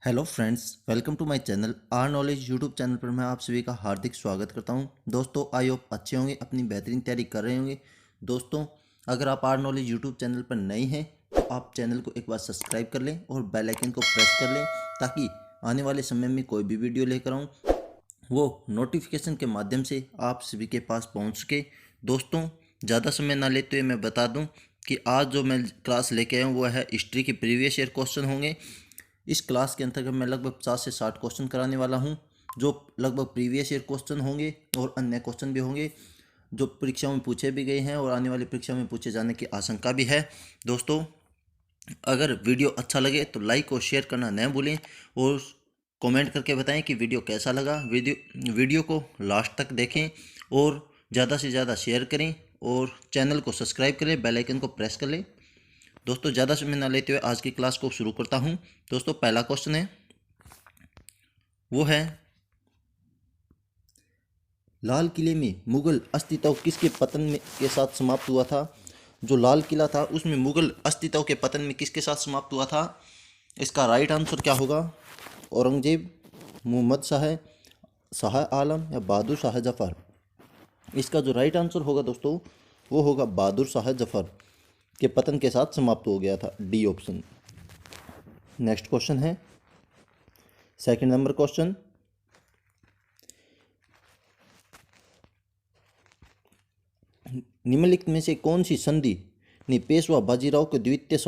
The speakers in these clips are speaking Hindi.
Hello friends, welcome to my channel R knowledge YouTube channel पर मैं आप सभी का हार्दिक स्वागत करता हूं। दोस्तों, आई होप अच्छे होंगे, अपनी बेहतरीन तैयारी कर रहे होंगे। दोस्तों, अगर आप आर नॉलेज यूट्यूब चैनल पर नए हैं तो आप चैनल को एक बार सब्सक्राइब कर लें और बेल आइकन को प्रेस कर लें ताकि आने वाले समय में कोई भी वीडियो लेकर आऊँ वो नोटिफिकेशन के माध्यम से आप सभी के पास पहुँच सके। दोस्तों, ज़्यादा समय ना लेते हुए मैं बता दूँ कि आज जो मैं क्लास लेके आया हूँ वो है हिस्ट्री के प्रीवियस ईयर क्वेश्चन होंगे। इस क्लास के अंतर्गत मैं लगभग 50 से 60 क्वेश्चन कराने वाला हूं, जो लगभग प्रीवियस ईयर क्वेश्चन होंगे और अन्य क्वेश्चन भी होंगे जो परीक्षाओं में पूछे भी गए हैं और आने वाली परीक्षा में पूछे जाने की आशंका भी है। दोस्तों, अगर वीडियो अच्छा लगे तो लाइक और शेयर करना न भूलें और कमेंट करके बताएं कि वीडियो कैसा लगा। वीडियो को लास्ट तक देखें और ज़्यादा से ज़्यादा शेयर करें और चैनल को सब्सक्राइब करें, बेल आइकन को प्रेस कर लें। दोस्तों, ज़्यादा समय ना लेते हुए आज की क्लास को शुरू करता हूं। दोस्तों, पहला क्वेश्चन है वो है लाल किले में मुगल अस्तित्व किसके पतन में के साथ समाप्त हुआ था। जो लाल किला था उसमें मुगल अस्तित्व के पतन में किसके साथ समाप्त हुआ था। इसका राइट आंसर क्या होगा? औरंगजेब, मोहम्मद शाह, शाह आलम या बहादुर शाह जफर। इसका जो राइट आंसर होगा दोस्तों वो होगा बहादुर शाह जफर के पतन के साथ समाप्त हो गया था, डी ऑप्शन। नेक्स्ट क्वेश्चन है सेकंड नंबर क्वेश्चन। निम्नलिखित में से कौन सी संधि ने पेशवा बाजीराव के द्वितीय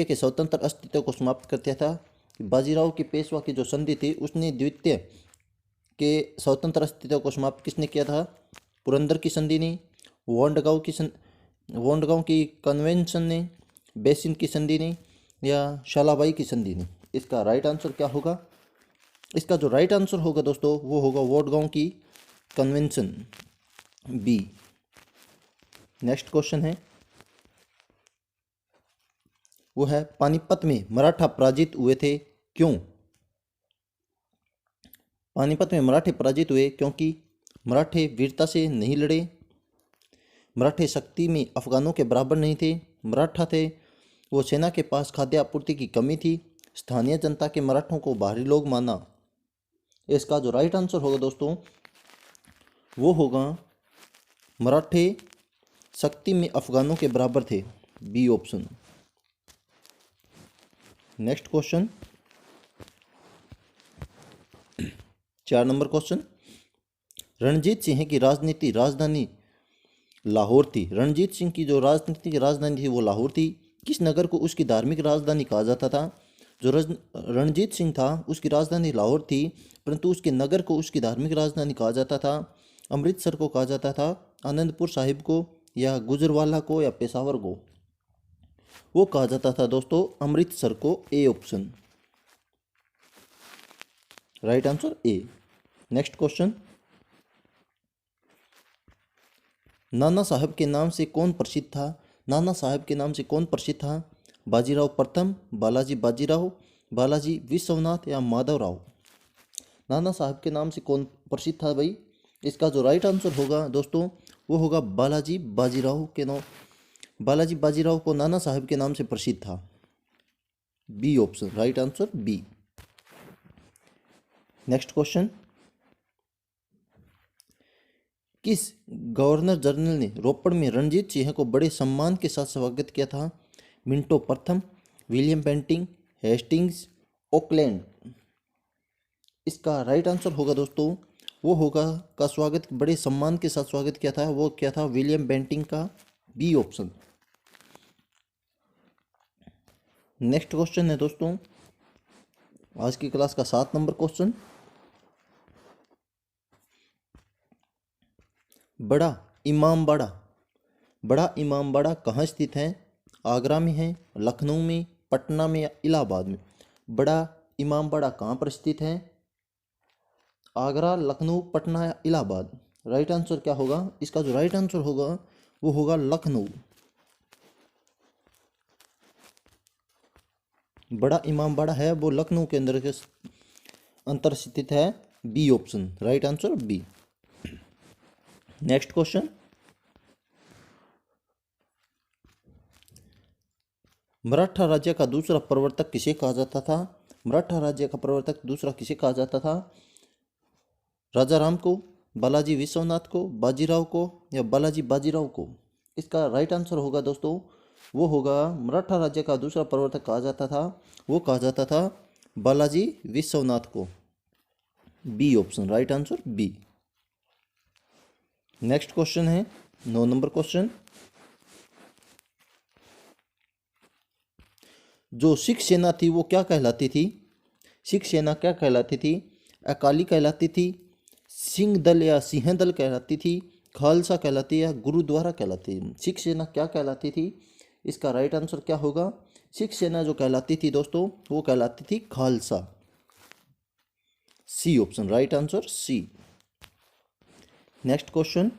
के स्वतंत्र अस्तित्व को समाप्त कर दिया था। बाजीराव की पेशवा की जो संधि थी उसने द्वितीय के स्वतंत्र अस्तित्व को समाप्त किसने किया था? पुरंदर की संधि ने, वोंडगांव की कन्वेंशन ने, बेसिन की संधि ने या शालाबाई की संधि ने। इसका राइट आंसर क्या होगा? इसका जो राइट आंसर होगा दोस्तों वो होगा वोंडगांव की कन्वेंशन, बी। नेक्स्ट क्वेश्चन है वो है पानीपत में मराठा पराजित हुए थे, क्यों? पानीपत में मराठे पराजित हुए क्योंकि मराठे वीरता से नहीं लड़े, मराठे शक्ति में अफगानों के बराबर नहीं थे, मराठा थे वो सेना के पास खाद्य आपूर्ति की कमी थी, स्थानीय जनता के मराठों को बाहरी लोग माना। इसका जो राइट आंसर होगा दोस्तों वो होगा मराठे शक्ति में अफगानों के बराबर थे, B option. Next question 4 number question. Ranjit Singh की राजनीति राजधानी लाहौर थी। रणजीत सिंह की जो राजनीतिक राजधानी थी वो लाहौर थी। किस नगर को उसकी धार्मिक राजधानी कहा जाता था? जो रणजीत सिंह था उसकी राजधानी लाहौर थी, परंतु उसके नगर को उसकी धार्मिक राजधानी कहा जाता था। अमृतसर को कहा जाता था, आनंदपुर साहिब को या गुजरवाला को या पेशावर को। वो कहा जाता था दोस्तों अमृतसर को, A option. Right answer A. Next question. नाना साहब के नाम से कौन प्रसिद्ध था? नाना साहब के नाम से कौन प्रसिद्ध था? बाजीराव प्रथम, बालाजी बाजीराव, बालाजी विश्वनाथ या माधवराव। नाना साहब के नाम से कौन प्रसिद्ध था भाई? इसका जो राइट आंसर होगा दोस्तों वो होगा बालाजी बाजीराव के नाम। बालाजी बाजीराव को नाना साहब के नाम से प्रसिद्ध था, B option. Right answer B. Next question. किस गवर्नर जनरल ने रोपड़ में रणजीत सिंह को बड़े सम्मान के साथ स्वागत किया था? मिंटो प्रथम, विलियम बेंटिंग, हेस्टिंग्स, ऑकलैंड। इसका राइट आंसर होगा दोस्तों वो होगा का स्वागत बड़े सम्मान के साथ स्वागत किया था, वो क्या था? विलियम बेंटिंग का, बी ऑप्शन। नेक्स्ट क्वेश्चन है दोस्तों आज की क्लास का 7 नंबर क्वेश्चन। बड़ा इमामबाड़ा बड़ा इमामबाड़ा कहाँ स्थित है? आगरा में है, लखनऊ में, पटना में या इलाहाबाद में। बड़ा इमामबाड़ा कहाँ पर स्थित है? आगरा, लखनऊ, पटना या इलाहाबाद। राइट आंसर क्या होगा? इसका जो राइट आंसर होगा वो होगा लखनऊ। बड़ा इमामबाड़ा है वो लखनऊ के अंतर स्थित है, B option. Right answer B. Next question. Maratha राज्य का दूसरा प्रवर्तक किसे कहा जाता था? मराठा राज्य का प्रवर्तक दूसरा किसे कहा जाता था? राजा राम को, बालाजी विश्वनाथ को, बाजीराव को या बालाजी बाजीराव को? इसका राइट आंसर होगा दोस्तों, वो होगा मराठा राज्य का दूसरा प्रवर्तक कहा जाता था, वो कहा जाता था बालाजी विश्वनाथ को। B option, right answer B. Next question है 9 नंबर क्वेश्चन। जो सिख सेना थी वो क्या कहलाती थी? सिख सेना क्या कहलाती थी? अकाली कहलाती थी, सिंह दल या सिंह दल कहलाती थी, खालसा कहलाती या गुरुद्वारा कहलाती? सिख सेना क्या कहलाती थी? इसका राइट आंसर क्या होगा? सिख सेना जो कहलाती थी दोस्तों वो कहलाती थी Khalsa. C option, right answer C. Next question,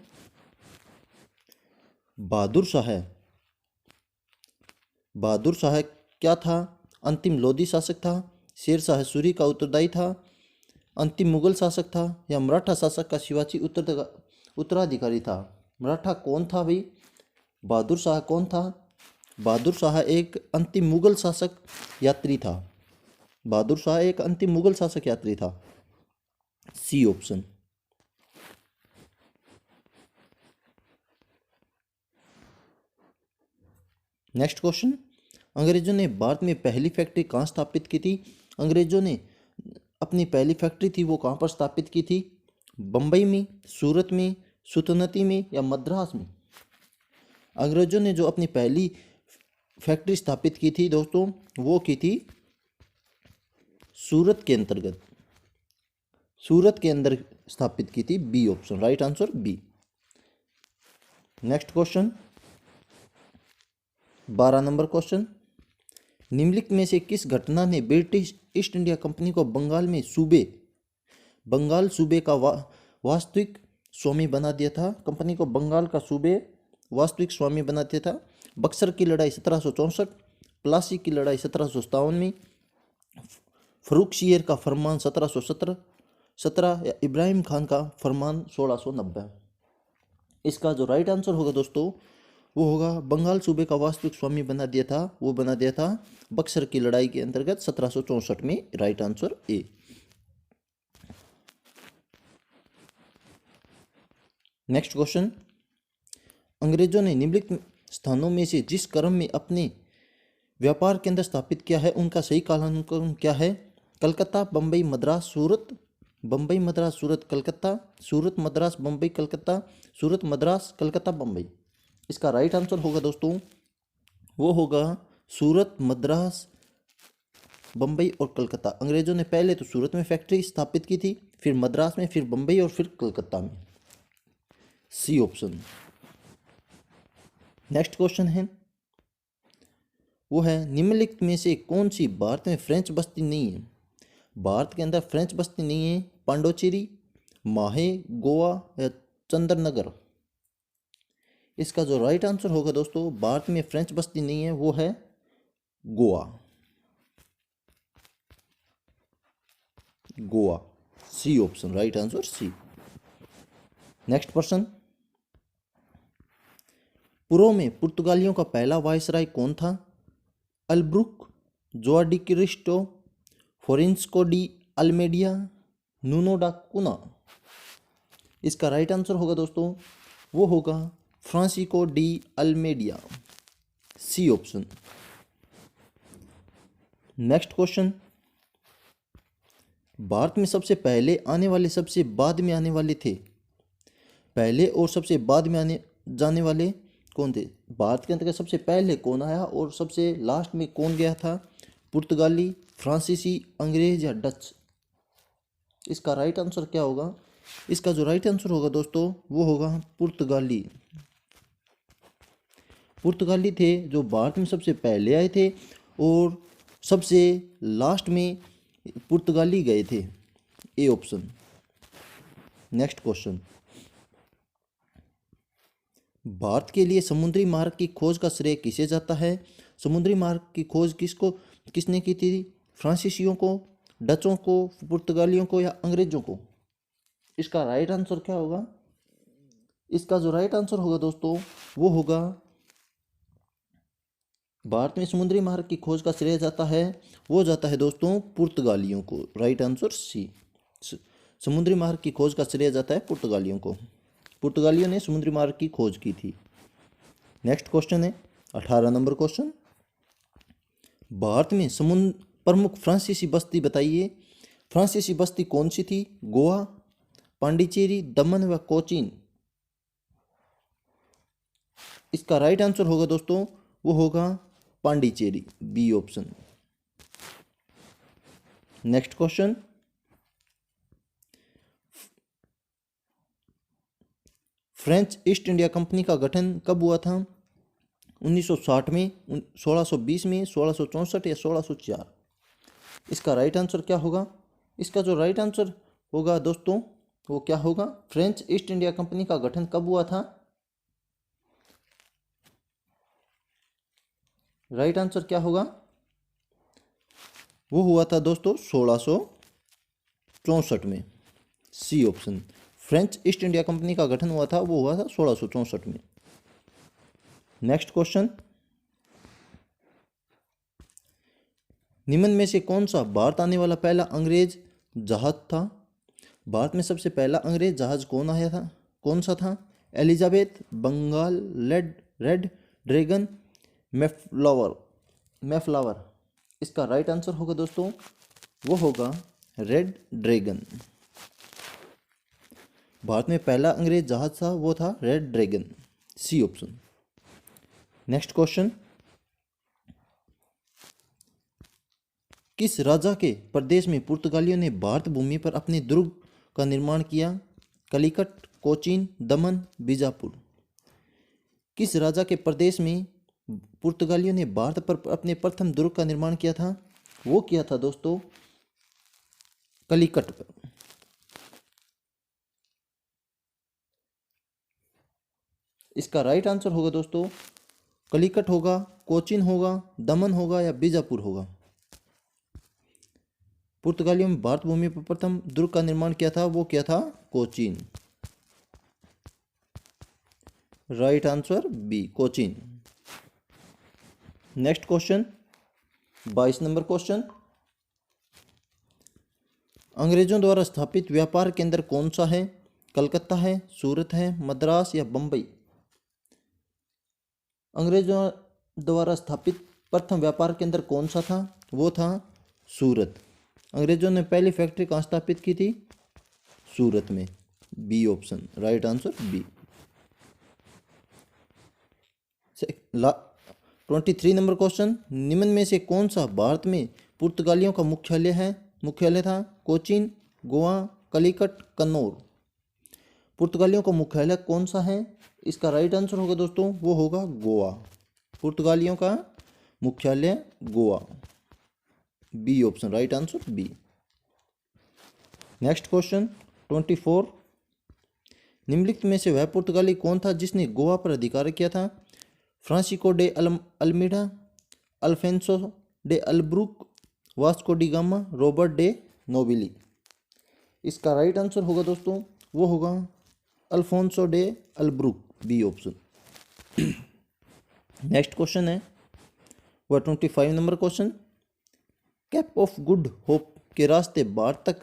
Bahadur Shah, Bahadur Shah क्या था? अंतिम लोधी शासक था, शेर शाह सूरी का उत्तरदायी था, अंतिम मुगल शासक था या मराठा शासक का शिवाजी उत्तराधिकारी था? मराठा कौन था भाई? बहादुर शाह कौन था? बहादुर शाह एक अंतिम मुगल शासक यात्री था। बहादुर शाह एक अंतिम मुगल शासक यात्री था। C option. नेक्स्ट क्वेश्चन, अंग्रेजों ने भारत में पहली फैक्ट्री कहाँ स्थापित की थी? अंग्रेजों ने अपनी पहली फैक्ट्री थी वो कहाँ पर स्थापित की थी? बम्बई में, सूरत में, सुतनती में या मद्रास में? अंग्रेजों ने जो अपनी पहली फैक्ट्री स्थापित की थी दोस्तों वो की थी सूरत के अंतर्गत, सूरत के अंदर स्थापित की थी। B option, right answer B. Next question 12 number question, निम्नलिखित में से किस घटना ने ब्रिटिश ईस्ट इंडिया कंपनी को बंगाल सूबे का वास्तविक स्वामी बना दिया था? कंपनी को बंगाल का सूबे वास्तविक स्वामी बना दिया था। बक्सर की लड़ाई 1764, प्लासी की लड़ाई 1757 में, फर्रुखसियर का फरमान 1717 या इब्राहिम खान का फरमान 1690? इसका जो राइट आंसर होगा दोस्तों वो होगा बंगाल सूबे का वास्तविक स्वामी बना दिया था, वो बना दिया था बक्सर की लड़ाई के अंतर्गत 1764 में। Right answer A. Next question, अंग्रेजों ने निम्नलिखित स्थानों में से जिस क्रम में अपने व्यापार केंद्र स्थापित किया है उनका सही कालानुक्रम क्या है? कलकत्ता, बम्बई, मद्रास, सूरत, बम्बई, मद्रास, सूरत, कलकत्ता, सूरत, मद्रास, बम्बई, कलकत्ता, सूरत, मद्रास, कलकत्ता, बम्बई? इसका राइट आंसर होगा दोस्तों वो होगा सूरत, मद्रास, बम्बई और कलकत्ता। अंग्रेजों ने पहले तो सूरत में फैक्ट्री स्थापित की थी, फिर मद्रास में, फिर बम्बई और फिर कलकत्ता में। C option. नेक्स्ट क्वेश्चन है वो है निम्नलिखित में से कौन सी भारत में फ्रेंच बस्ती नहीं है? भारत के अंदर फ्रेंच बस्ती नहीं है। पांडुचेरी, माहे, गोवा या चंद्रनगर? इसका जो राइट आंसर होगा दोस्तों भारत में फ्रेंच बस्ती नहीं है वो है Goa, Goa. C option, right answer C. Next person, पूर्व में पुर्तगालियों का पहला वायसराय कौन था? Albuquerque, Joao de Cristo, Francisco de Almeida, Nuno da Cunha? इसका राइट आंसर होगा दोस्तों वो होगा Francisco de Almeida. C option. Next question, Bharat में सबसे पहले आने वाले सबसे बाद में आने वाले थे? पहले और सबसे बाद में आने जाने वाले कौन थे? भारत के अंतर्गत सबसे पहले कौन आया और सबसे लास्ट में कौन गया था? पुर्तगाली, फ्रांसीसी, अंग्रेज या डच? इसका राइट आंसर क्या होगा? इसका जो राइट आंसर होगा दोस्तों वो होगा पुर्तगाली। पुर्तगाली थे जो भारत में सबसे पहले आए थे और सबसे लास्ट में पुर्तगाली गए थे। A option. Next question, Bharat के लिए समुद्री मार्ग की खोज का श्रेय किसे जाता है? समुद्री मार्ग की खोज किसने की थी? फ्रांसीसियों को, डचों को, पुर्तगालियों को या अंग्रेजों को? इसका राइट आंसर क्या होगा? इसका जो राइट आंसर होगा दोस्तों वो होगा भारत में समुद्री मार्ग की खोज का श्रेय जाता है, वो जाता है दोस्तों पुर्तगालियों को। Right answer C. समुद्री मार्ग की खोज का श्रेय जाता है पुर्तगालियों को। पुर्तगालियों ने समुद्री मार्ग की खोज की थी। नेक्स्ट क्वेश्चन है 18 नंबर क्वेश्चन। भारत में समुद्र प्रमुख फ्रांसीसी बस्ती बताइए। फ्रांसीसी बस्ती कौन सी थी? गोवा, पांडिचेरी, दमन व कोचीन। इसका राइट आंसर होगा दोस्तों, वो होगा Pondicherry, B option. Next question, French East India Company का गठन कब हुआ था? 1960 में, 1620 में, 1664 या 1604? इसका राइट आंसर क्या होगा? इसका जो राइट आंसर होगा दोस्तों वो क्या होगा? फ्रेंच ईस्ट इंडिया कंपनी का गठन कब हुआ था? राइट आंसर क्या होगा? वो हुआ था दोस्तों 1664 में, C option. French East India Company का गठन हुआ था, वो हुआ था 1664 में। नेक्स्ट क्वेश्चन, निम्न में से कौन सा भारत आने वाला पहला अंग्रेज जहाज था? भारत में सबसे पहला अंग्रेज जहाज कौन आया था, कौन सा था? Elizabeth, Bengal, Red Dragon, Mayflower. इसका राइट आंसर होगा दोस्तों, वो होगा रेड ड्रैगन। भारत में पहला अंग्रेज जहाज था, वो था Red Dragon, C option. Next question, किस राजा के प्रदेश में पुर्तगालियों ने भारत भूमि पर अपने दुर्ग का निर्माण किया? कलिकट, कोचीन, दमन, बीजापुर। किस राजा के प्रदेश में पुर्तगालियों ने भारत पर अपने प्रथम दुर्ग का निर्माण किया था? वो किया था दोस्तों कलिकट पर। इसका राइट आंसर होगा दोस्तों कलिकट होगा, कोचीन होगा, दमन होगा या बीजापुर होगा। पुर्तगालियों में भारत भूमि पर प्रथम दुर्ग का निर्माण किया था, वो किया था Cochin. Right answer B, Cochin. Next question 22 number question, अंग्रेजों द्वारा स्थापित व्यापार केंद्र कौन सा है? कलकत्ता है, सूरत है, मद्रास या बंबई? अंग्रेजों द्वारा स्थापित प्रथम व्यापार केंद्र कौन सा था? वो था सूरत। अंग्रेजों ने पहली फैक्ट्री कहाँ स्थापित की थी? सूरत में, B option. Right answer B. 23 number question, निम्न में से कौन सा भारत में पुर्तगालियों का मुख्यालय था? कोचीन, गोवा, कलिकट, कन्नौर। पुर्तगालियों का मुख्यालय कौन सा है? इसका राइट आंसर होगा दोस्तों, वो होगा गोवा। पुर्तगालियों का मुख्यालय Goa, B option. Right answer B. Next question 24, निम्नलिखित में से वह पुर्तगाली कौन था जिसने गोवा पर अधिकार किया था? Francisco de Almeida, Alfonso de Albuquerque, Vasco da Gama, Robert de Nobili. इसका राइट आंसर होगा दोस्तों, वो होगा Alfonso de Albuquerque, B option. Next question है वह 25 number question, Cape of Good Hope के रास्ते भारत तक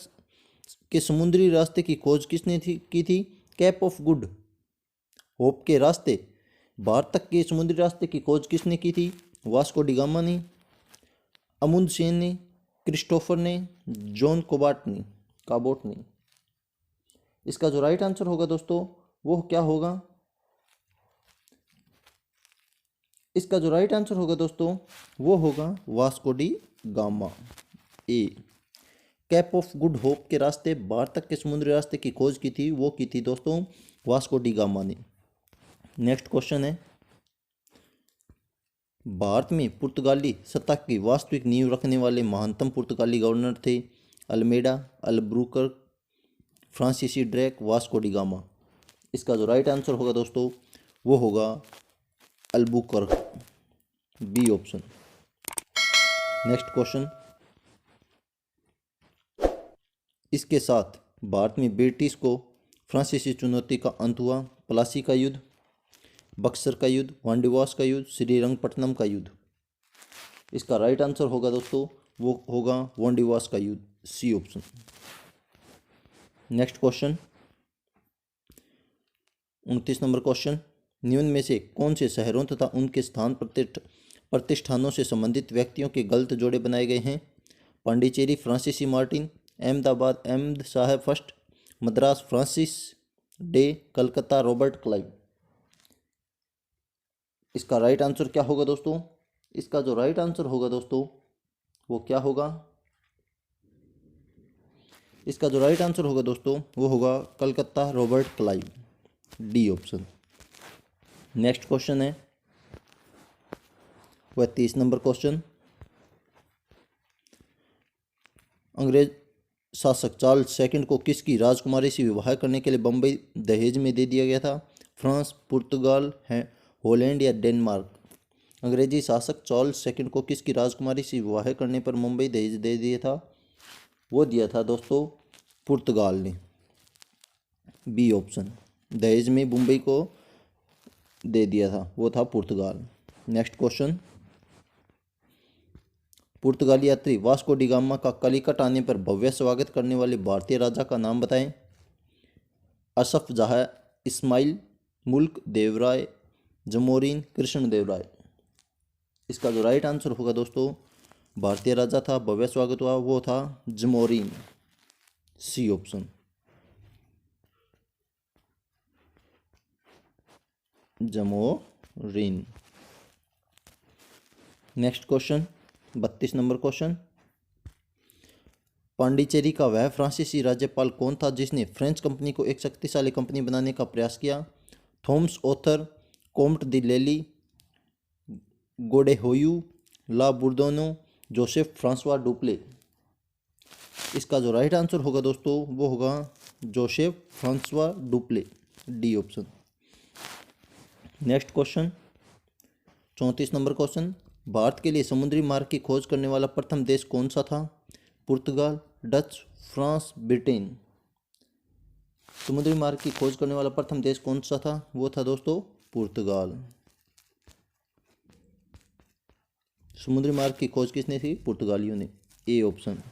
के समुद्री रास्ते की खोज किसने की थी? कैप ऑफ गुड होप के रास्ते भारत तक के समुद्री रास्ते की खोज किसने की थी? वास्को डी गामा ने, अमुंदसेन ने, क्रिस्टोफर ने, जॉन काबोट ने। इसका जो राइट आंसर होगा दोस्तों वो क्या होगा? इसका जो राइट आंसर होगा दोस्तों वो होगा Vasco da gamma, A. Cap of Good Hope के रास्ते भारत तक के समुद्री रास्ते की खोज की थी, वो की थी दोस्तों वास्को डी गामा ने। नेक्स्ट क्वेश्चन है, भारत में पुर्तगाली सत्ता की वास्तविक नींव रखने वाले महानतम पुर्तगाली गवर्नर थे? अल्मेडा, अल्ब्रुकर, फ्रांसीसी ड्रेक, वास्को डी गामा। इसका जो राइट आंसर होगा दोस्तों वो होगा Albuquerque, B option. Next question, इसके साथ भारत में ब्रिटिश को फ्रांसीसी चुनौती का अंत हुआ? प्लासी का युद्ध, बक्सर का युद्ध, वांडीवास का युद्ध, श्रीरंगपट्टनम का युद्ध। इसका राइट आंसर होगा दोस्तों वो होगा वोंडिवास का युद्ध, C option. Next question 29 number question, निम्न में से कौन से शहरों तथा उनके स्थान प्रतिष्ठानों से संबंधित व्यक्तियों के गलत जोड़े बनाए गए हैं? पांडिचेरी फ्रांसीसी मार्टिन, अहमदाबाद अहमद साहब first, Madras Francis day, Calcutta Robert Clive. इसका राइट आंसर क्या होगा दोस्तों? इसका जो राइट आंसर होगा दोस्तों वो क्या होगा? इसका जो राइट आंसर होगा दोस्तों वो होगा Calcutta Robert Clive, D option. Next question है वह 30 नंबर क्वेश्चन, अंग्रेज शासक चार्ल्स सेकंड को किसकी राजकुमारी से विवाह करने के लिए बम्बई दहेज में दे दिया गया था? फ्रांस, पुर्तगाल, हॉलैंड या डेनमार्क? अंग्रेजी शासक चार्ल्स सेकंड को किसकी राजकुमारी से विवाह करने पर मुंबई दहेज दे दिया था? वो दिया था दोस्तों पुर्तगाल ने, बी ऑप्शन। दहेज में मुंबई को दे दिया था वो था पुर्तगाल। नेक्स्ट क्वेश्चन, पुर्तगाली यात्री वास्को डी गामा का कलिकट आने पर भव्य स्वागत करने वाले भारतीय राजा का नाम बताएं? असफ जहा, इस्माइल, मुल्क देवराय, जमोरीन, कृष्ण देवराय। इसका जो राइट आंसर होगा दोस्तों भारतीय राजा था भव्य स्वागत हुआ वो था Zamorin, C option. Zamorin. Next question 32 number question, Pondicherry का वह फ्रांसीसी राज्यपाल कौन था जिसने फ्रेंच कंपनी को एक शक्तिशाली कंपनी बनाने का प्रयास किया? Thomas author, Comte de Lally, Godeheu, La Bourdonnais, Joseph Francois Dupleix. इसका जो राइट आंसर होगा दोस्तों वो होगा Joseph Francois Dupleix, D option. Next question 34 number question, Bharat के लिए समुद्री मार्ग की खोज करने वाला प्रथम देश कौन सा था? पुर्तगाल, डच, फ्रांस, ब्रिटेन। समुद्री मार्ग की खोज करने वाला प्रथम देश कौन सा था? वो था दोस्तों पुर्तगाल। समुद्री मार्ग की खोज किसने की? पुर्तगालियों ने, ए ऑप्शन।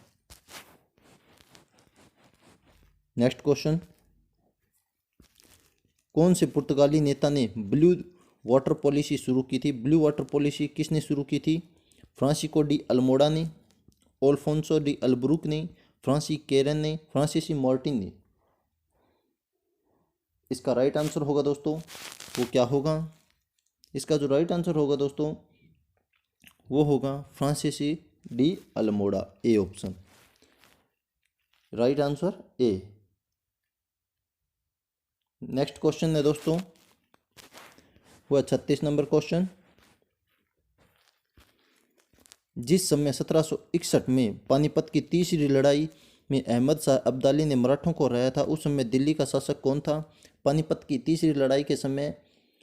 नेक्स्ट क्वेश्चन, कौन से पुर्तगाली नेता ने ब्लू वाटर पॉलिसी शुरू की थी? ब्लू वाटर पॉलिसी किसने शुरू की थी? फ्रांसिस्को डी अल्मोड़ा ने, अल्फोंसो डी अल्ब्रुक ने, फ्रांसिस केरन ने, फ्रांसीसी मार्टिन ने। इसका राइट आंसर होगा दोस्तों वो क्या होगा? इसका जो राइट आंसर होगा दोस्तों वो होगा फ्रांसीसी D Almora, A option. Right answer A. Next question है दोस्तों वो 36 नंबर क्वेश्चन, जिस समय 1761 में पानीपत की तीसरी लड़ाई में अहमद शाह अब्दाली ने मराठों को हराया था उस समय दिल्ली का शासक कौन था? पानीपत की तीसरी लड़ाई के समय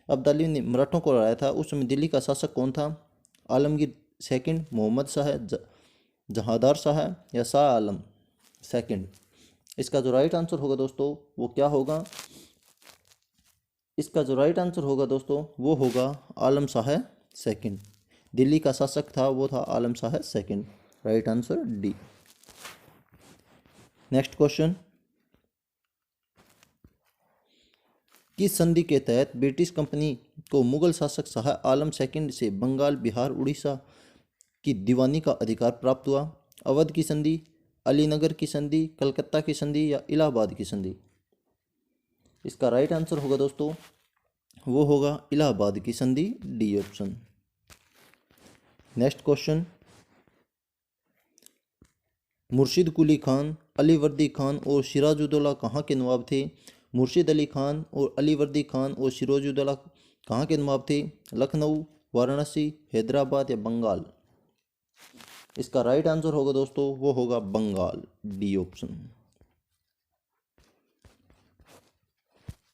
अब्दाली ने मराठों को हराया था उस समय दिल्ली का शासक कौन था? आलमगीर सेकंड, मोहम्मद शाह, जहांदार शाह या शाह आलम सेकंड। इसका जो राइट आंसर होगा दोस्तों वो क्या होगा? इसका जो राइट आंसर होगा दोस्तों वो होगा आलम शाह सेकंड। दिल्ली का शासक था वो था Alam Shah second, right answer D. Next question, किस संधि के तहत ब्रिटिश कंपनी को मुगल शासक शाह आलम सेकंड से बंगाल, बिहार, उड़ीसा की दीवानी का अधिकार प्राप्त हुआ? अवध की संधि, अलीनगर की संधि, कलकत्ता की संधि या इलाहाबाद की संधि? इसका राइट आंसर होगा दोस्तों वो होगा इलाहाबाद की संधि, डी ऑप्शन। नेक्स्ट क्वेश्चन, मुर्शिद कुली खान, अली वर्दी खान और सिराजुद्दौला कहाँ के नवाब थे? मुर्शिद अली खान और अली वर्दी खान और सिराजुद्दौला कहाँ के नवाब थे? लखनऊ, वाराणसी, हैदराबाद या बंगाल? इसका राइट आंसर होगा दोस्तों वो होगा बंगाल, डी ऑप्शन,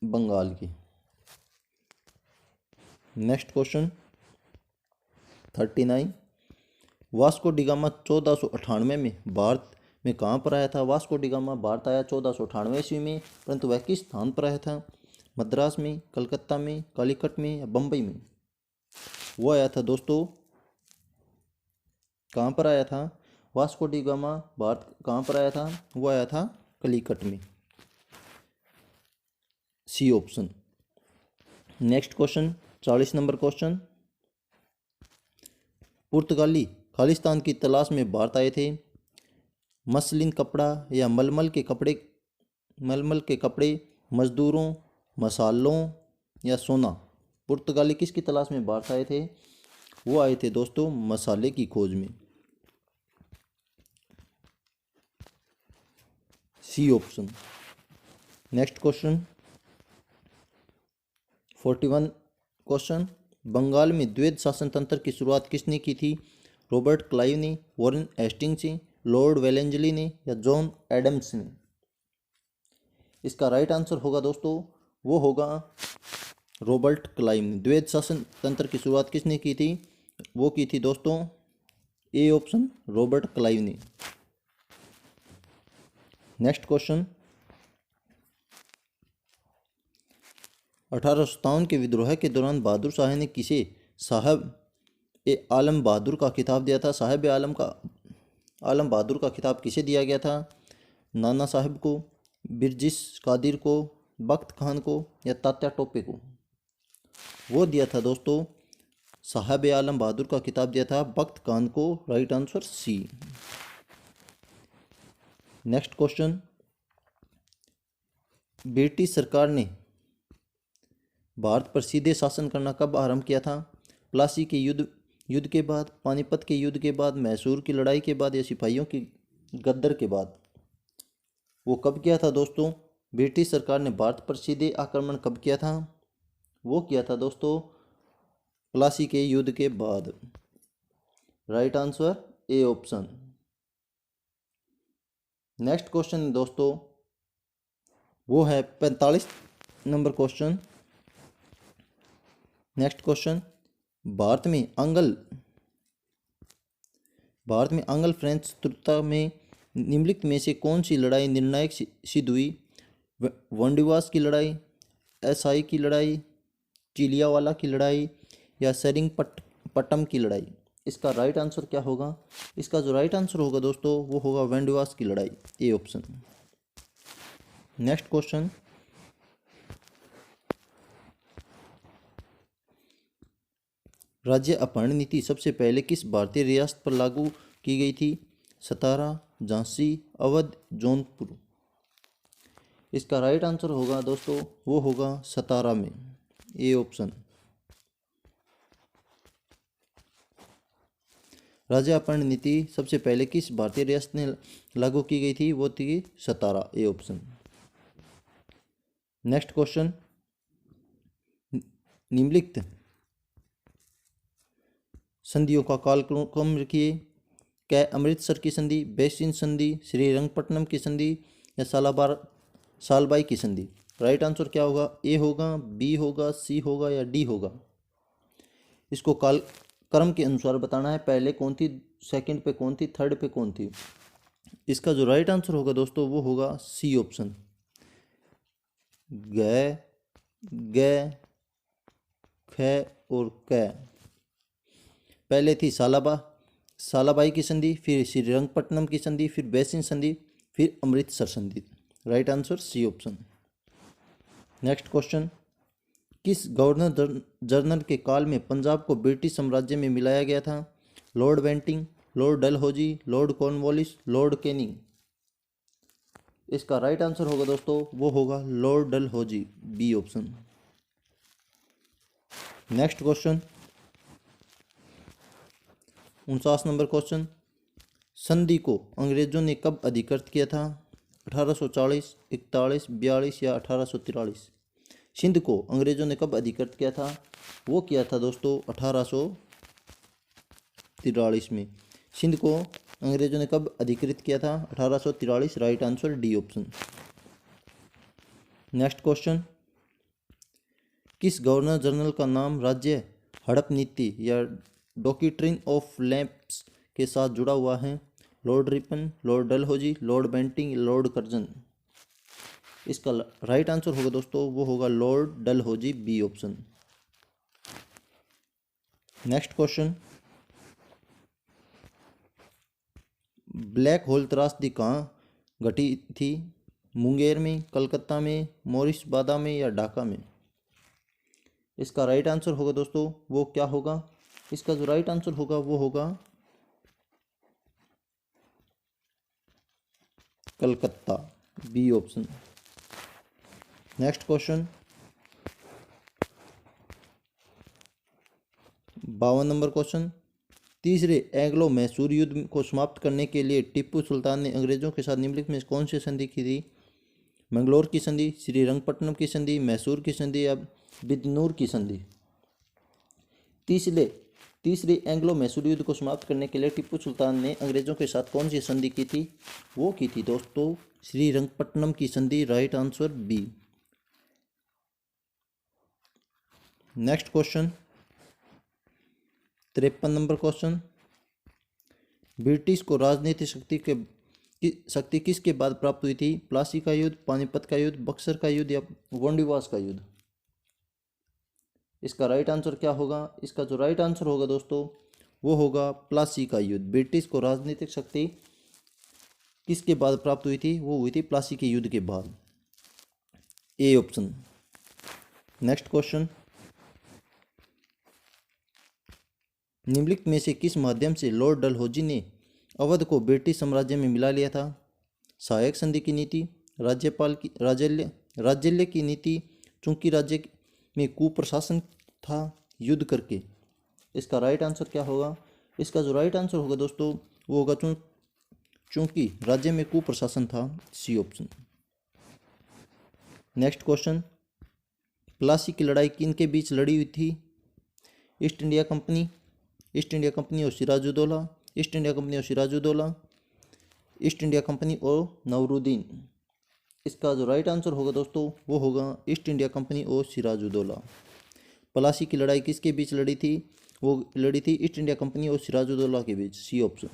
बंगाल की। Next question 39, Vasco da gamma 1498 में भारत में कहाँ पर आया था? वास्को डी गामा भारत आया 1498 ईस्वी में, परंतु वह किस स्थान पर आया था? मद्रास में, कलकत्ता में, कालीकट में या बम्बई में? वो आया था दोस्तों कहाँ पर आया था? वास्को डी गामा भारत कहाँ पर आया था? वो आया था कलिकट में। C option. Next question, 40 number question. पुर्तगाली खालिस्तान की तलाश में भारत आए थे। मसलिन कपड़ा या मलमल के कपड़े, मजदूरों, मसालों या सोना। पुर्तगाली किसकी तलाश में भारत आए थे? वो आए थे दोस्तों मसाले की खोज में। C option. Next question, 41 question. Bengal में द्वैध शासन तंत्र की शुरुआत किसने की थी? रॉबर्ट क्लाइव ने, वॉरेन हेस्टिंग्स ने, लॉर्ड वेलेंजली ने या जॉन एडम्स ने? इसका राइट आंसर होगा दोस्तों, वो होगा रॉबर्ट क्लाइव ने। द्वैध शासन तंत्र की शुरुआत किसने की थी? वो की थी दोस्तों ए ऑप्शन, रॉबर्ट क्लाइव ने। नेक्स्ट क्वेश्चन, 1857 के विद्रोह के दौरान बहादुर शाह ने किसे साहब ए आलम बहादुर का खिताब दिया था? साहब ए आलम बहादुर का खिताब किसे दिया गया था? नाना साहब को, बिरजिस कादिर को, बख्त खान को या तात्या टोपे को? वो दिया था दोस्तों साहब ए आलम बहादुर का खिताब दिया था बख्त खान को। Right answer C. Next question, British सरकार ने भारत पर सीधे शासन करना कब आरंभ किया था? प्लासी के युद्ध के बाद, पानीपत के युद्ध के बाद, मैसूर की लड़ाई के बाद या सिपाहियों की गद्दर के बाद? वो कब किया था दोस्तों? ब्रिटिश सरकार ने भारत पर सीधे आक्रमण कब किया था? वो किया था दोस्तों प्लासी के युद्ध के बाद। Right answer A option. Next question दोस्तों वो है 45 number question. Next question, Bharat में आंग्ल फ्रेंच शत्रुता में निम्नलिखित में से कौन सी लड़ाई निर्णायक सिद्ध हुई? वनडिवास की लड़ाई, एसाई की लड़ाई, चिलियावाला की लड़ाई या सेरिंगपट्टम की लड़ाई? इसका राइट आंसर क्या होगा? इसका जो राइट आंसर होगा दोस्तों वो होगा वनडिवास की लड़ाई, ए ऑप्शन। नेक्स्ट क्वेश्चन, राज्य अपहरण नीति सबसे पहले किस भारतीय रियासत पर लागू की गई थी? सतारा, झांसी, अवध, जौनपुर? इसका राइट आंसर होगा दोस्तों वो होगा सतारा में, ए ऑप्शन। राज्य अपहरण नीति सबसे पहले किस भारतीय रियासत ने लागू की गई थी? वो थी सतारा, ए ऑप्शन। नेक्स्ट क्वेश्चन, निम्नलिखित संधियों का कालक्रम रखिए। क्या अमृतसर की संधि, बेसिन संधि, श्रीरंगपट्टनम की संधि या सालबाई की संधि? राइट आंसर क्या होगा? ए होगा, बी होगा, सी होगा या डी होगा? इसको काल क्रम के अनुसार बताना है, पहले कौन थी, सेकंड पे कौन थी, थर्ड पे कौन थी? इसका जो राइट आंसर होगा दोस्तों वो होगा सी ऑप्शन, ग, ख और क। पहले थी सालाबाई की संधि, फिर श्रीरंगपट्टनम की संधि, फिर बेसिन संधि, फिर अमृतसर संधि। Right answer C option. Next question, किस गवर्नर जनरल के काल में पंजाब को ब्रिटिश साम्राज्य में मिलाया गया था? Lord Bentinck, Lord Dalhousie, Lord Cornwallis, Lord Canning? इसका राइट आंसर होगा दोस्तों वो होगा Lord Dalhousie, B option. Next question, 49 number question, संधि को अंग्रेजों ने कब अधिकृत किया था? 1840, 41, 42 या 1843? सिंध को अंग्रेजों ने कब अधिकृत किया था? वो किया था दोस्तों 1843 में। सिंध को अंग्रेजों ने कब अधिकृत किया था? 1843। Right answer D option. Next question, किस गवर्नर जनरल का नाम राज्य हड़प नीति या डॉक्ट्रिन ऑफ लैप्स के साथ जुड़ा हुआ है? Lord Ripon, Lord Dalhousie, Lord Bentinck, Lord Curzon? इसका राइट आंसर होगा दोस्तों वो होगा Lord Dalhousie, B option. Next question, black hole त्रासदी कहाँ घटी थी? मुंगेर में, कलकत्ता में, मोरिशबादा में या ढाका में? इसका राइट आंसर होगा दोस्तों वो क्या होगा? इसका जो राइट आंसर होगा वो होगा Calcutta, B option. Next question 52 number question. तीसरे एंग्लो मैसूर युद्ध को समाप्त करने के लिए टीपू सुल्तान ने अंग्रेजों के साथ निम्नलिखित में कौन सी संधि की थी? मंगलोर की संधि, श्रीरंगपट्टनम की संधि, मैसूर की संधि या बिदनूर की संधि? तीसरे एंग्लो मैसूर युद्ध को समाप्त करने के लिए टीपू सुल्तान ने अंग्रेजों के साथ कौन सी संधि की थी? वो की थी दोस्तों श्रीरंगपट्टनम की संधि। Right answer B. Next question 53 number question. British को राजनीतिक शक्ति किसके बाद प्राप्त हुई थी? प्लासी का युद्ध, पानीपत का युद्ध, बक्सर का युद्ध या गोंडीवास का युद्ध? इसका राइट आंसर क्या होगा? इसका जो राइट आंसर होगा दोस्तों वो होगा प्लासी का युद्ध। ब्रिटिश को राजनीतिक शक्ति किसके बाद प्राप्त हुई थी? वो हुई थी प्लासी के युद्ध के बाद, ए ऑप्शन। नेक्स्ट क्वेश्चन निम्नलिखित में से किस माध्यम से लॉर्ड डलहौजी ने अवध को ब्रिटिश साम्राज्य में मिला लिया था? सहायक संधि की नीति, राज्यपाल की राज्यल्य की नीति, चूंकि राज्य में कुप्रशासन था, युद्ध करके? इसका राइट आंसर क्या होगा? इसका जो राइट आंसर होगा दोस्तों वो होगा चूंकि राज्य में कुप्रशासन था, C option. Next question Plassey की लड़ाई किन के बीच लड़ी हुई थी? ईस्ट इंडिया कंपनी और सिराजुद्दौला, ईस्ट इंडिया कंपनी और सिराजुद्दौला, ईस्ट इंडिया कंपनी और नवरुद्दीन? इसका जो राइट आंसर होगा दोस्तों वो होगा ईस्ट इंडिया कंपनी और सिराजुद्दौला। प्लासी की लड़ाई किसके बीच लड़ी थी? वो लड़ी थी ईस्ट इंडिया कंपनी और सिराजुद्दौला के बीच, C option.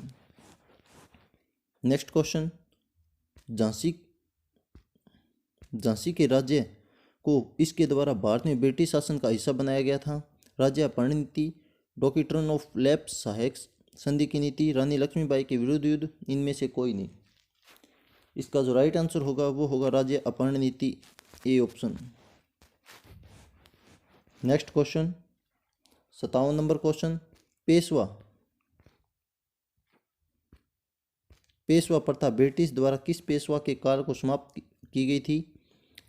Next question Jhansi के राज्य को इसके द्वारा भारत में ब्रिटिश शासन का हिस्सा बनाया गया था? राज्य अपहरण नीति, डॉक्ट्रिन ऑफ लैप्स, सहायक संधि की नीति, रानी लक्ष्मीबाई के विरुद्ध युद्ध, इनमें से कोई नहीं? इसका जो राइट आंसर होगा वो होगा राज्य अपहरण नीति, A option. Next question 57 number question Peshwa प्रथा ब्रिटिश द्वारा किस पेशवा के काल को समाप्त की गई थी?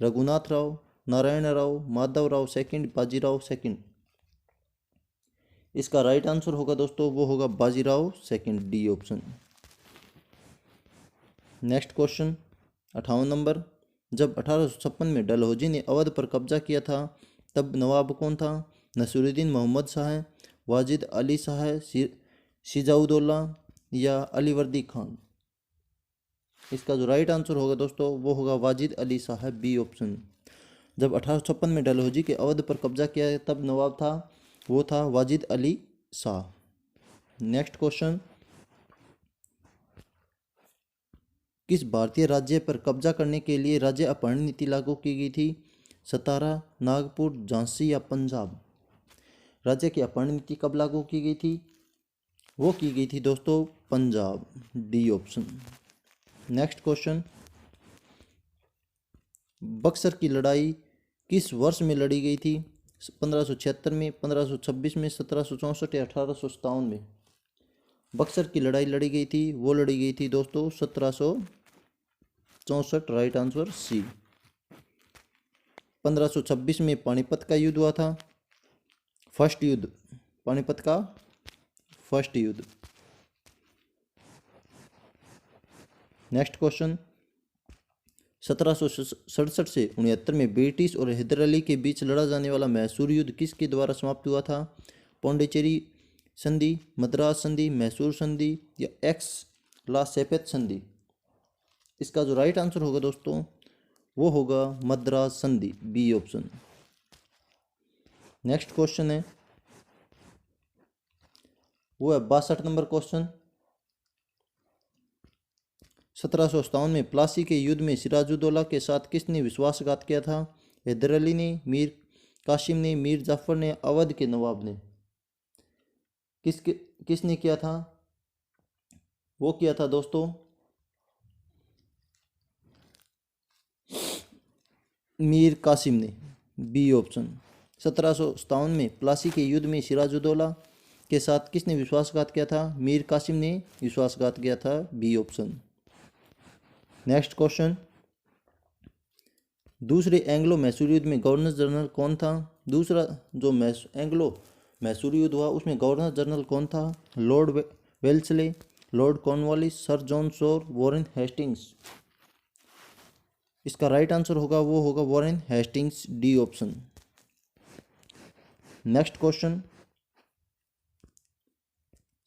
Raghunath Rao, Narayan Rao, Madhav Rao second, Bajirao second? इसका राइट आंसर होगा दोस्तों वो होगा Bajirao second, D option. Next question 58 number. जब 1856 में डलहौजी ने अवध पर कब्जा किया था तब नवाब कौन था? नसीरुद्दीन मोहम्मद शाह, वाजिद अली शाह, शिजाउद्दौला या अलीवर्दी खान? इसका जो राइट आंसर होगा दोस्तों वो होगा वाजिद अली शाह, बी ऑप्शन। जब 1856 में डलहौजी के अवध पर कब्जा किया तब नवाब था वो था वाजिद अली शाह। नेक्स्ट क्वेश्चन किस भारतीय राज्य पर कब्जा करने के लिए राज्य अपहरण नीति लागू की गई थी? सतारा, नागपुर, झांसी या पंजाब? राज्य की अपहरण नीति कब लागू की गई थी? वो की गई थी दोस्तों Punjab, D option. Next question Buxar की लड़ाई किस वर्ष में लड़ी गई थी? 1576 में, 1526 में, 1764 या 1857 में? बक्सर की लड़ाई लड़ी गई थी वो लड़ी गई थी दोस्तों 1764, राइट आंसर सी। 1526 में पानीपत का युद्ध हुआ था, फर्स्ट युद्ध, पानीपत का फर्स्ट युद्ध। नेक्स्ट क्वेश्चन 1767 से 69 में ब्रिटिश और हैदर अली के बीच लड़ा जाने वाला मैसूर युद्ध किसके द्वारा समाप्त हुआ था? पौंडीचेरी संधि, मद्रास संधि, मैसूर संधि या एक्स ला सेपेत संधि? इसका जो राइट आंसर होगा दोस्तों वो होगा मद्रास संधि, बी ऑप्शन। नेक्स्ट क्वेश्चन है वो है 62 नंबर क्वेश्चन। 1757 में प्लासी के युद्ध में सिराजुद्दौला के साथ किसने विश्वासघात किया था? हैदर अली ने, मीर कासिम ने, मीर जाफर ने, अवध के नवाब ने? किसने किया था? वो किया था दोस्तों मीर कासिम ने, बी ऑप्शन। 1757 में प्लासी के युद्ध में सिराजुद्दौला के साथ किसने विश्वासघात किया था? मीर कासिम ने विश्वासघात किया था, बी ऑप्शन। नेक्स्ट क्वेश्चन, दूसरे एंग्लो मैसूर युद्ध में गवर्नर जनरल कौन था? दूसरा जो एंग्लो मैसूर युद्ध हुआ उसमें गवर्नर जनरल कौन था? Lord Wellesley, Lord Cornwallis, Sir John Shore, Warren Hastings. इसका राइट आंसर होगा वो होगा Warren Hastings, D option. Next question,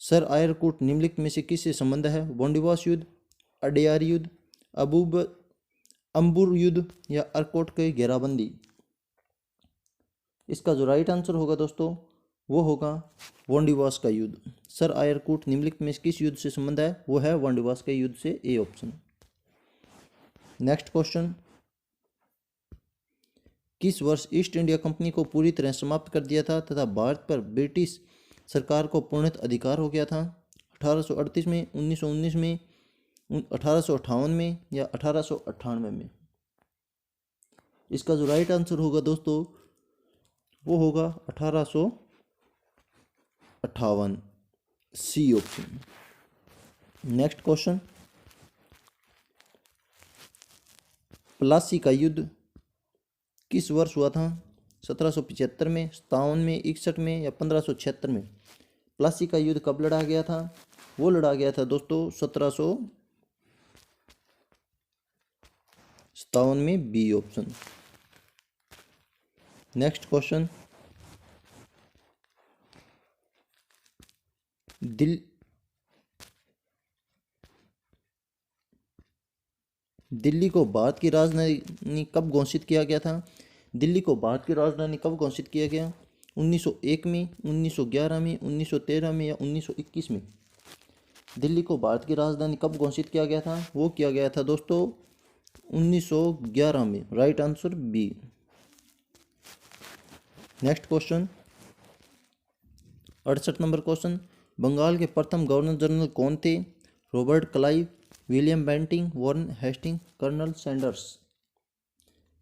Sir Eyre Coote निम्नलिखित में से किससे संबंध है? वांडीवास युद्ध, अडयार युद्ध, अंबुर युद्ध या अर्कोट की घेराबंदी। इसका जो राइट आंसर होगा दोस्तों वो होगा वांडीवास का युद्ध। सर आयरकुट निम्नलिखित में किस युद्ध से संबंध है? वो है वांडीवास के युद्ध से, ए ऑप्शन। नेक्स्ट क्वेश्चन, किस वर्ष ईस्ट इंडिया कंपनी को पूरी तरह समाप्त कर दिया था तथा भारत पर ब्रिटिश सरकार को पूर्णतः अधिकार हो गया था? 1838 में, 1919 में, 1858 में या 1898 में? इसका जो राइट आंसर होगा दोस्तों वो होगा 1858, C option. Next question, Plassey का युद्ध किस वर्ष हुआ था? 1775 में, 57 में, 61 में या 1576 में? प्लासी का युद्ध कब लड़ा गया था? वो लड़ा गया था दोस्तों 1757 में, B option. Next question, Delhi को भारत की राजधानी कब घोषित किया गया था? दिल्ली को भारत की राजधानी कब घोषित किया गया? 1901 में, 1911 में, 1913 में या 1921 में? दिल्ली को भारत की राजधानी कब घोषित किया गया था? वो किया गया था दोस्तों 1911 में, right answer B. Next question, 68 number question, Bengal के प्रथम गवर्नर जनरल कौन थे? Robert Clive, William Bentinck, Warren Hasting, Colonel Sanders.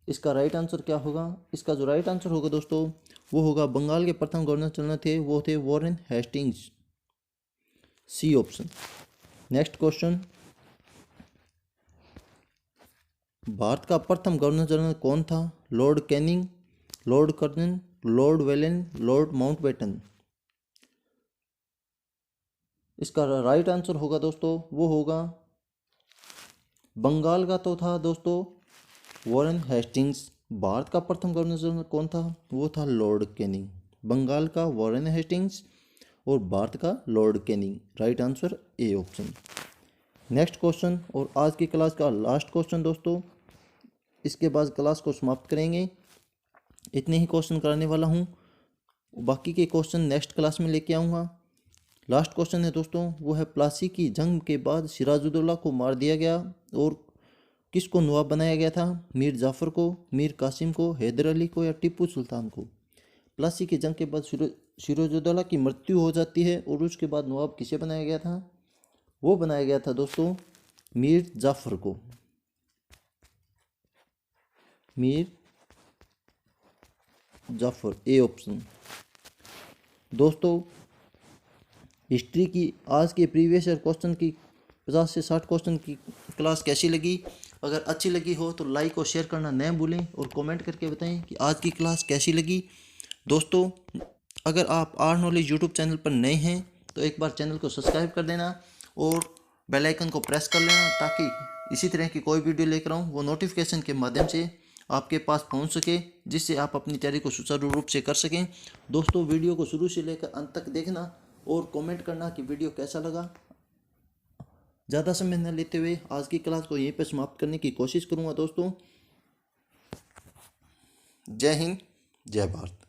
इसका राइट आंसर क्या होगा? इसका जो राइट आंसर होगा दोस्तों वो होगा बंगाल के प्रथम गवर्नर जनरल थे वो थे Warren Hastings, C option. Next question, Bharat का प्रथम गवर्नर जनरल कौन था? Lord Canning, Lord Curzon, Lord Wavell, Lord Mountbatten. इसका राइट आंसर होगा दोस्तों वो होगा बंगाल का तो था दोस्तों वॉरेन हेस्टिंग्स। भारत का प्रथम गवर्नर जनरल कौन था? वो था लॉर्ड कैनिंग। बंगाल का वॉरेन हेस्टिंग्स और भारत का Lord Canning, right answer A option. Next question और आज की क्लास का लास्ट क्वेश्चन दोस्तों, इसके बाद क्लास को समाप्त करेंगे। इतने ही क्वेश्चन कराने वाला हूँ, बाकी के क्वेश्चन नेक्स्ट क्लास में लेके आऊँगा। लास्ट क्वेश्चन है दोस्तों वो है प्लासी की जंग के बाद सिराजुद्दौला को मार दिया गया और किसको नवाब बनाया गया था? मीर जाफ़र को, मीर कासिम को, हैदर अली को या टीपू सुल्तान को? प्लासी की जंग के बाद सिराजुद्दौला की मृत्यु हो जाती है और उसके बाद नवाब किसे बनाया गया था? वो बनाया गया था दोस्तों मीर जाफ़र को, मीर जाफ़र, ए ऑप्शन। दोस्तों हिस्ट्री की आज के प्रीवियस ईयर क्वेश्चन की 50 से 60 क्वेश्चन की क्लास कैसी लगी? अगर अच्छी लगी हो तो लाइक और शेयर करना न भूलें और कमेंट करके बताएं कि आज की क्लास कैसी लगी। दोस्तों अगर आप आर नॉलेज यूट्यूब चैनल पर नए हैं तो एक बार चैनल को सब्सक्राइब कर देना और बेल आइकन को प्रेस कर लेना ताकि इसी तरह की कोई वीडियो लेकर आऊँ वो नोटिफिकेशन के माध्यम से आपके पास पहुंच सके, जिससे आप अपनी तैयारी को सुचारू रूप से कर सकें। दोस्तों वीडियो को शुरू से लेकर अंत तक देखना और कमेंट करना कि वीडियो कैसा लगा। ज़्यादा समय न लेते हुए आज की क्लास को यहीं पर समाप्त करने की कोशिश करूँगा दोस्तों। जय हिंद, जय भारत।